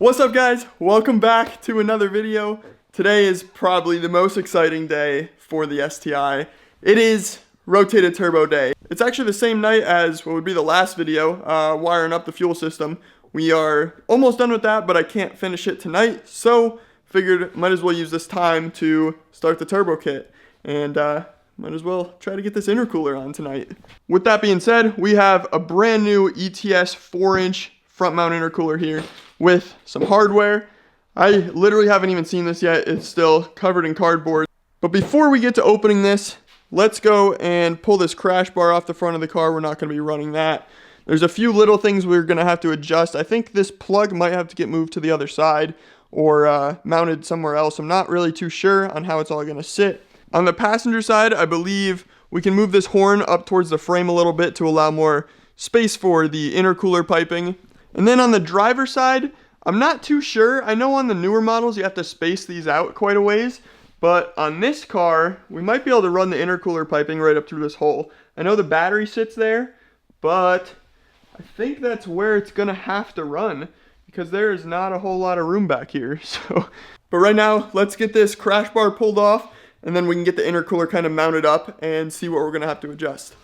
What's up guys? Welcome back to another video. Today is probably the most exciting day for the STi. It is rotated turbo day. It's actually the same night as what would be the last video, wiring up the fuel system. We are almost done with that, but I can't finish it tonight, so figured might as well use this time to start the turbo kit. And might as well try to get this intercooler on tonight. With that being said, we have a brand new ETS 4-inch front mount intercooler here with some hardware. I literally haven't even seen this yet. It's still covered in cardboard. But before we get to opening this, let's go and pull this crash bar off the front of the car. We're not going to be running that. There's a few little things we're going to have to adjust. I think this plug might have to get moved to the other side or mounted somewhere else. I'm not really too sure on how it's all going to sit. On the passenger side, I believe we can move this horn up towards the frame a little bit to allow more space for the intercooler piping. And then on the driver's side, I'm not too sure. I know on the newer models you have to space these out quite a ways, but on this car, we might be able to run the intercooler piping right up through this hole. I know the battery sits there, but I think that's where it's gonna have to run because there is not a whole lot of room back here. But right now, let's get this crash bar pulled off, and then we can get the intercooler kind of mounted up and see what we're gonna have to adjust.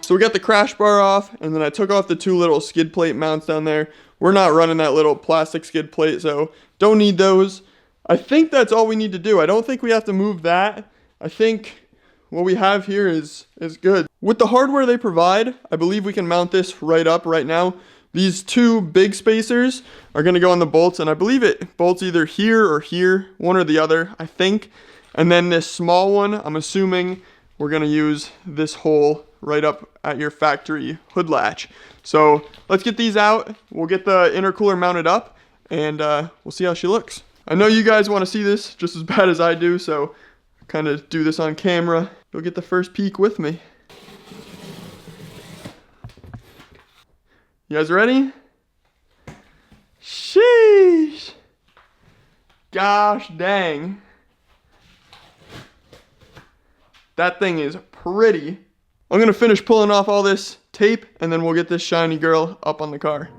So we got the crash bar off, and then I took off the two little skid plate mounts down there. We're not running that little plastic skid plate, so don't need those. I think that's all we need to do. I don't think we have to move that. I think what we have here is good. With the hardware they provide, I believe we can mount this right up right now. These two big spacers are going to go on the bolts, and I believe it bolts either here or here, one or the other, I think. And then this small one, I'm assuming we're going to use this hole right up at your factory hood latch. So let's get these out. We'll get the intercooler mounted up, and we'll see how she looks. I know you guys want to see this just as bad as I do, so kind of do this on camera. You'll get the first peek with me. You guys ready? Sheesh. Gosh dang. That thing is pretty. I'm gonna finish pulling off all this tape, and then we'll get this shiny girl up on the car.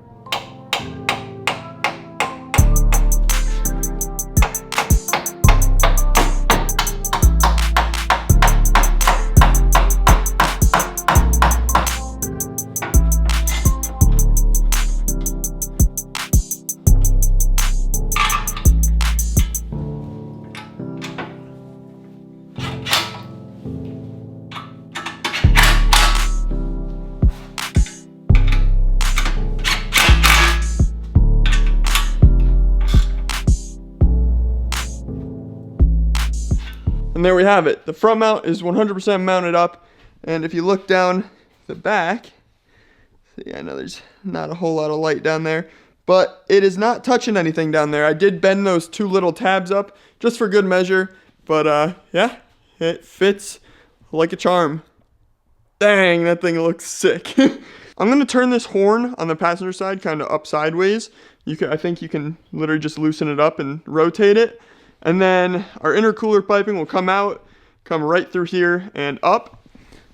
And there we have it. The front mount is 100% mounted up. And if you look down the back, see, I know there's not a whole lot of light down there, but it is not touching anything down there. I did bend those two little tabs up just for good measure, but yeah, it fits like a charm. Dang, that thing looks sick. I'm gonna turn this horn on the passenger side kind of up sideways. I think you can literally just loosen it up and rotate it. And then our intercooler piping will come out, come right through here and up.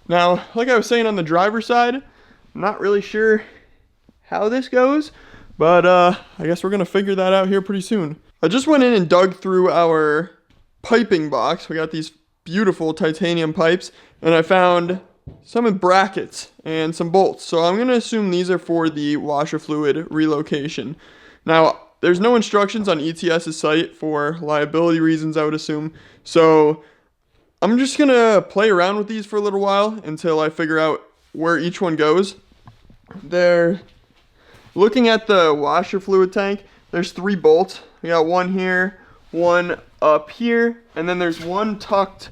Now, like I was saying on the driver's side, I'm not really sure how this goes, but I guess we're gonna figure that out here pretty soon. I just went in and dug through our piping box. We got these beautiful titanium pipes, and I found some brackets and some bolts. So I'm gonna assume these are for the washer fluid relocation. Now, there's no instructions on ETS's site for liability reasons, I would assume. So I'm just gonna play around with these for a little while until I figure out where each one goes. Looking at the washer fluid tank, there's 3 bolts. We got one here, one up here, and then there's one tucked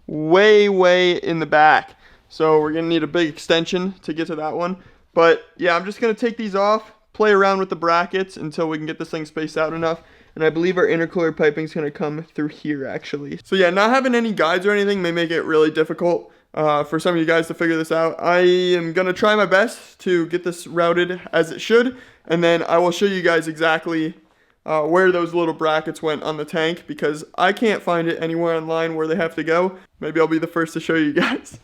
way in the back. so we're gonna need a big extension to get to that one. But yeah, I'm just gonna take these off, play around with the brackets until we can get this thing spaced out enough. And I believe our intercooler piping is going to come through here, actually. So yeah, not having any guides or anything may make it really difficult for some of you guys to figure this out. I am going to try my best to get this routed as it should. And then I will show you guys exactly where those little brackets went on the tank, because I can't find it anywhere online where they have to go. Maybe I'll be the first to show you guys.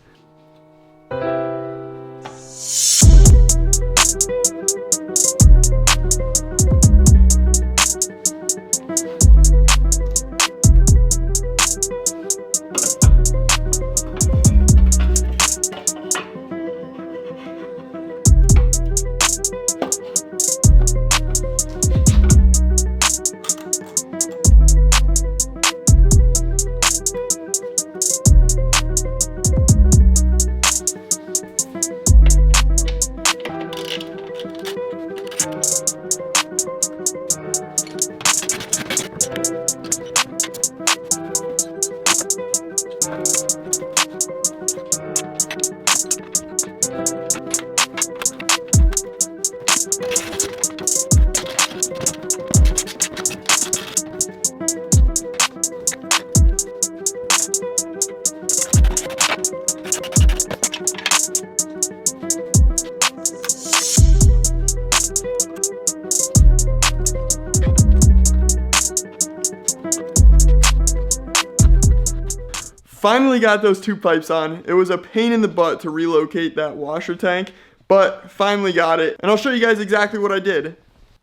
Finally got those two pipes on. It was a pain in the butt to relocate that washer tank, but finally got it. And I'll show you guys exactly what I did.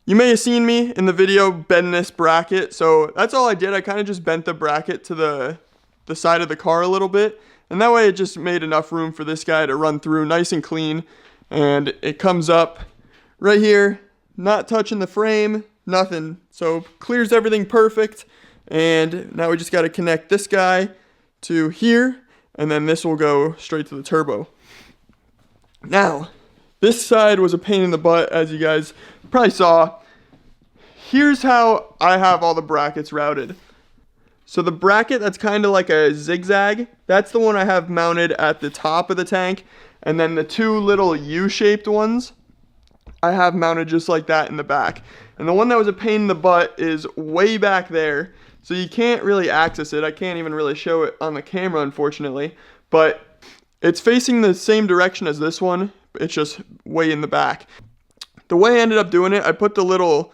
You may have seen me in the video bend this bracket, so that's all I did. I kind of just bent the bracket to the side of the car a little bit, and that way it just made enough room for this guy to run through nice and clean. And it comes up right here, not touching the frame, nothing. So clears everything perfect. And now we just got to connect this guy to here, and then this will go straight to the turbo. Now, this side was a pain in the butt, as you guys probably saw. Here's how I have all the brackets routed. So the bracket that's kind of like a zigzag, that's the one I have mounted at the top of the tank, and then the two little U-shaped ones I have mounted just like that in the back. And the one that was a pain in the butt is way back there. So you can't really access it. I can't even really show it on the camera, unfortunately. But it's facing the same direction as this one. It's just way in the back. The way I ended up doing it, I put the little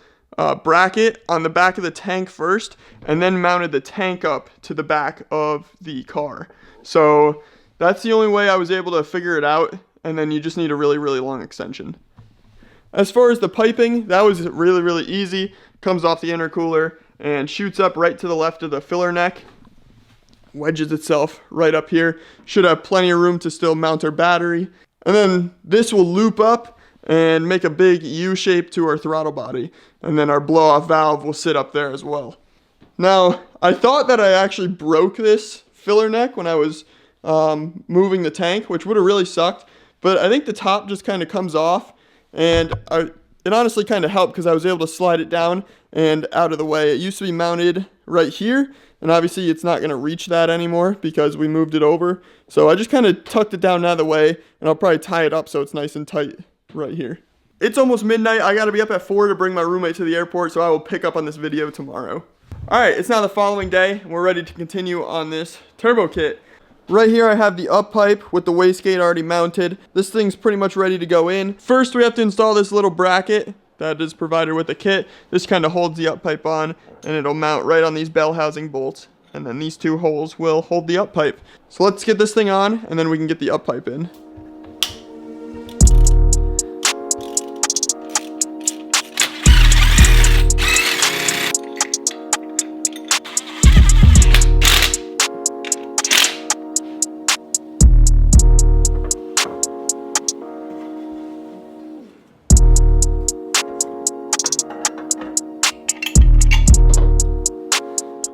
bracket on the back of the tank first, and then mounted the tank up to the back of the car. So that's the only way I was able to figure it out. And then you just need a really, really long extension. As far as the piping, that was really, really easy. Comes off the intercooler and shoots up right to the left of the filler neck, wedges itself right up here. Should have plenty of room to still mount our battery. And then this will loop up and make a big U shape to our throttle body. And then our blow off valve will sit up there as well. Now, I thought that I actually broke this filler neck when I was moving the tank, which would have really sucked. But I think the top just kind of comes off, and it honestly kind of helped because I was able to slide it down and out of the way. It used to be mounted right here, and obviously it's not going to reach that anymore because we moved it over. So I just kind of tucked it down out of the way, and I'll probably tie it up so it's nice and tight right here. It's almost midnight. I got to be up at 4 to bring my roommate to the airport, so I will pick up on this video tomorrow. Alright, it's now the following day, and we're ready to continue on this turbo kit. Right here I have the up pipe with the wastegate already mounted. This thing's pretty much ready to go in. First we have to install this little bracket that is provided with the kit. This kind of holds the up pipe on, and it'll mount right on these bell housing bolts. And then these two holes will hold the up pipe. So let's get this thing on, and then we can get the up pipe in.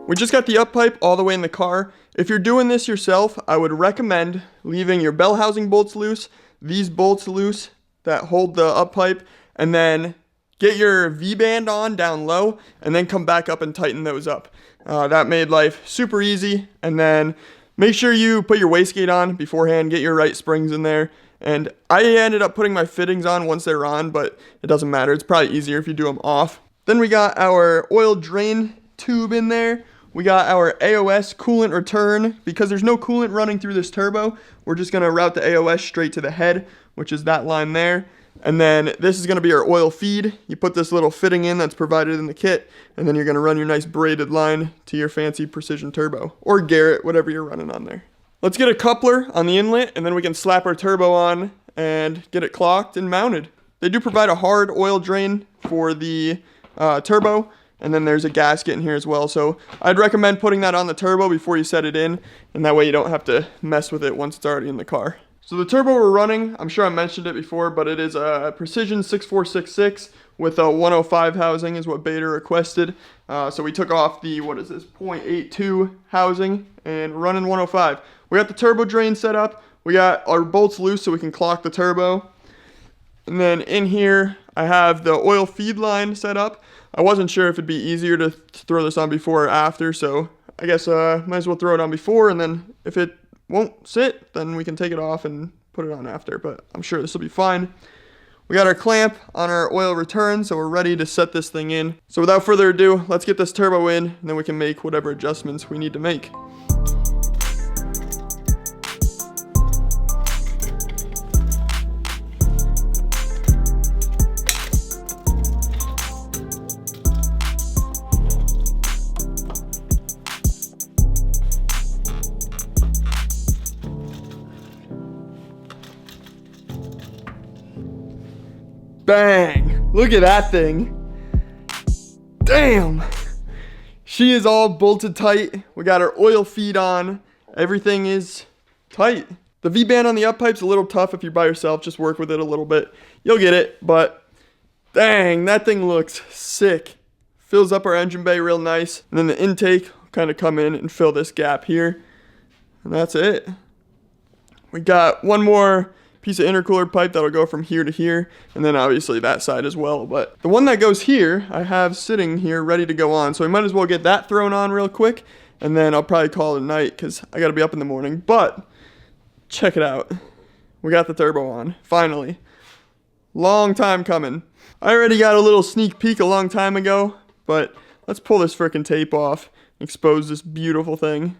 We just got the up pipe all the way in the car. If you're doing this yourself, I would recommend leaving your bell housing bolts loose, these bolts loose that hold the up pipe, and then get your V-band on down low, and then come back up and tighten those up. That made life super easy. And then Make sure you put your wastegate on beforehand, get your right springs in there. And I ended up putting my fittings on once they're on, but it doesn't matter. It's probably easier if you do them off. Then we got our oil drain tube in there. We got our AOS coolant return. Because there's no coolant running through this turbo, we're just going to route the AOS straight to the head, which is that line there. And then this is going to be our oil feed. You put this little fitting in that's provided in the kit, and then you're going to run your nice braided line to your fancy precision turbo, or Garrett, whatever you're running on there. Let's get a coupler on the inlet, and then we can slap our turbo on and get it clocked and mounted. They do provide a hard oil drain for the turbo, and then there's a gasket in here as well. So I'd recommend putting that on the turbo before you set it in, and that way you don't have to mess with it once it's already in the car. So the turbo we're running, I'm sure I mentioned it before, but it is a Precision 6466 with a 105 housing is what Beta requested. So we took off the, what is this, 0.82 housing and running 105. We got the turbo drain set up. We got our bolts loose so we can clock the turbo. And then in here, I have the oil feed line set up. I wasn't sure if it'd be easier to throw this on before or after, so I guess might as well throw it on before, and then if it won't sit, then we can take it off and put it on after, but I'm sure this will be fine. We got our clamp on our oil return, so we're ready to set this thing in. So without further ado, let's get this turbo in, and then we can make whatever adjustments we need to make. Bang! Look at that thing. Damn! She is all bolted tight. We got our oil feed on. Everything is tight. The V-band on the up pipe's a little tough if you're by yourself. Just work with it a little bit. You'll get it, but dang, that thing looks sick. Fills up our engine bay real nice. And then the intake will kind of come in and fill this gap here. And that's it. We got one more piece of intercooler pipe that'll go from here to here, and then obviously that side as well. But the one that goes here, I have sitting here ready to go on, so we might as well get that thrown on real quick, and then I'll probably call it a night because I gotta be up in the morning. But check it out, we got the turbo on finally. Long time coming. I already got a little sneak peek a long time ago, but let's pull this frickin' tape off, expose this beautiful thing.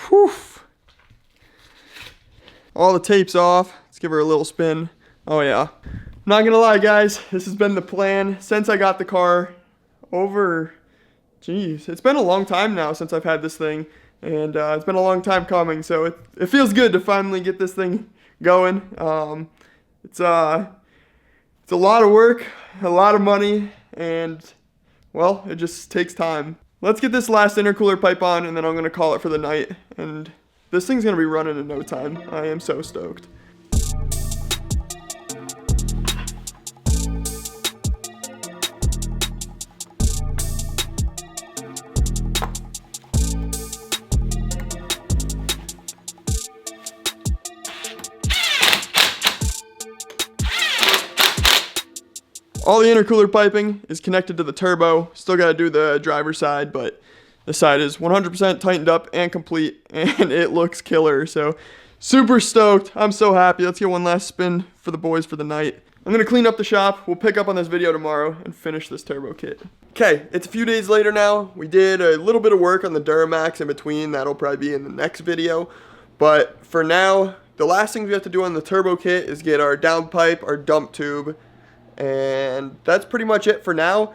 Whew. All the tape's off. Let's give her a little spin. Oh yeah. Not gonna lie, guys, this has been the plan since I got the car. It's been a long time now since I've had this thing, and it's been a long time coming, so it feels good to finally get this thing going. It's a lot of work, a lot of money, and well, it just takes time. Let's get this last intercooler pipe on, and then I'm going to call it for the night. And this thing's going to be running in no time. I am so stoked. All the intercooler piping is connected to the turbo. Still got to do the driver's side, but the side is 100% tightened up and complete, and it looks killer. So super stoked. I'm so happy. Let's get one last spin for the boys for the night. I'm going to clean up the shop. We'll pick up on this video tomorrow and finish this turbo kit. Okay, it's a few days later now. We did a little bit of work on the Duramax in between. That'll probably be in the next video. But for now, the last thing we have to do on the turbo kit is get our downpipe, our dump tube, and that's pretty much it for now.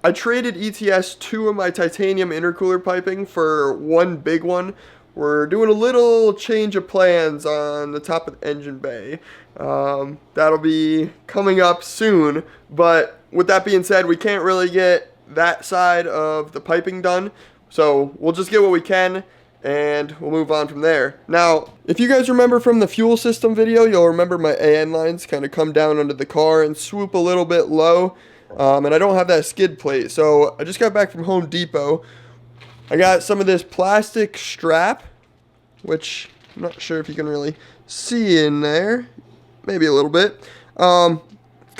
I traded ETS 2 of my titanium intercooler piping for one big one. We're doing a little change of plans on the top of the engine bay. That'll be coming up soon, but with that being said, we can't really get that side of the piping done, so we'll just get what we can and we'll move on from there. Now, if you guys remember from the fuel system video, you'll remember my AN lines kind of come down under the car and swoop a little bit low, and I don't have that skid plate. So I just got back from Home Depot. I got some of this plastic strap, which I'm not sure if you can really see in there. Maybe a little bit. Kind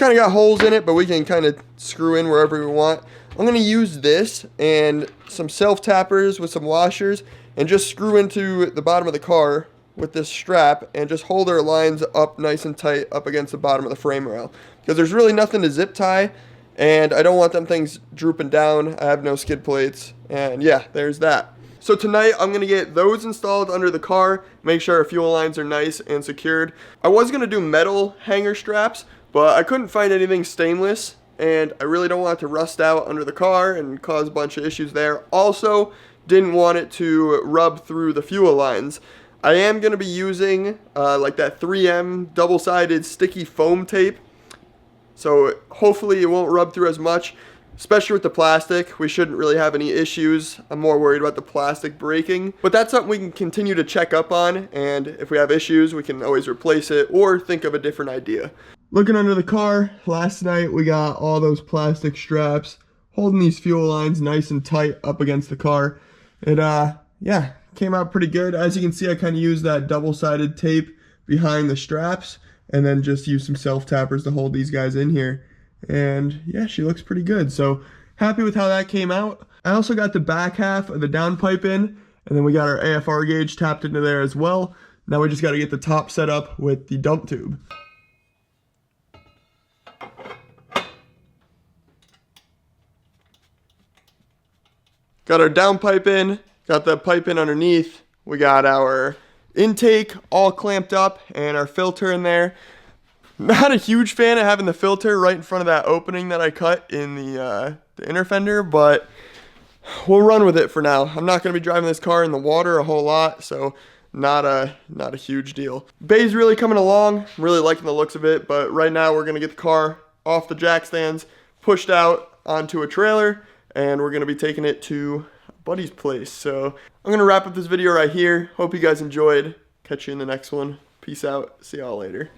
of got holes in it, but we can kind of screw in wherever we want. I'm going to use this and some self-tappers with some washers and just screw into the bottom of the car with this strap and just hold our lines up nice and tight up against the bottom of the frame rail. Because there's really nothing to zip tie, and I don't want them things drooping down. I have no skid plates, and yeah, there's that. So tonight I'm going to get those installed under the car, make sure our fuel lines are nice and secured. I was going to do metal hanger straps, but I couldn't find anything stainless, and I really don't want it to rust out under the car and cause a bunch of issues there. Also, didn't want it to rub through the fuel lines. I am going to be using like that 3M double-sided sticky foam tape, so hopefully it won't rub through as much, especially with the plastic. We shouldn't really have any issues. I'm more worried about the plastic breaking, but that's something we can continue to check up on, and if we have issues, we can always replace it or think of a different idea. Looking under the car, last night we got all those plastic straps holding these fuel lines nice and tight up against the car. It, yeah, came out pretty good. As you can see, I kind of used that double-sided tape behind the straps and then just used some self-tappers to hold these guys in here. And yeah, she looks pretty good. So happy with how that came out. I also got the back half of the downpipe in, and then we got our AFR gauge tapped into there as well. Now we just got to get the top set up with the dump tube. Got our downpipe in, got the pipe in underneath. We got our intake all clamped up and our filter in there. Not a huge fan of having the filter right in front of that opening that I cut in the inner fender, but we'll run with it for now. I'm not going to be driving this car in the water a whole lot, so not a huge deal. Bay's really coming along. I'm really liking the looks of it, but right now we're going to get the car off the jack stands, pushed out onto a trailer, and we're going to be taking it to a buddy's place. So I'm going to wrap up this video right here. Hope you guys enjoyed. Catch you in the next one. Peace out. See y'all later.